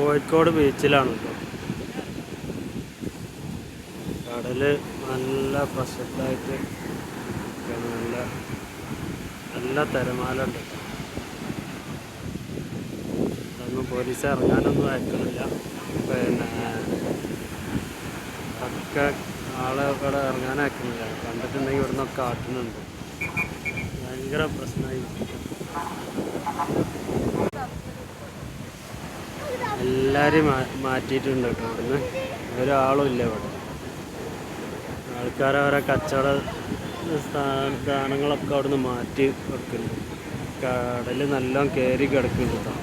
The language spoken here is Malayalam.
കോഴിക്കോട് ബീച്ചിലാണ് കേട്ടോ. കടൽ നല്ല പ്രശസ്തമായിട്ട് നല്ല നല്ല തിരമാല ഉണ്ട്. അതൊന്നും പോലീസ് ഇറങ്ങാനൊന്നും അയക്കുന്നില്ല. പിന്നെ ഒക്കെ ആളെ ഇവിടെ ഇറങ്ങാൻ അയക്കുന്നില്ല. കണ്ടിട്ടുണ്ടെങ്കിൽ ഇവിടെ നിന്നൊക്കെ കാട്ടുന്നുണ്ട്. ഭയങ്കര പ്രശ്നമായി. എല്ലാവരെയും മാറ്റിയിട്ടുണ്ട് കേട്ടോ. ഇവിടുന്ന് ഒരാളും ഇല്ല ഇവിടെ. ആൾക്കാരവരെ കച്ചവട സ്ഥാനങ്ങളൊക്കെ അവിടുന്ന് മാറ്റി വെക്കുന്നുണ്ട്. കടൽ നല്ലോണം കയറി കിടക്കുന്നുണ്ട് കേട്ടോ.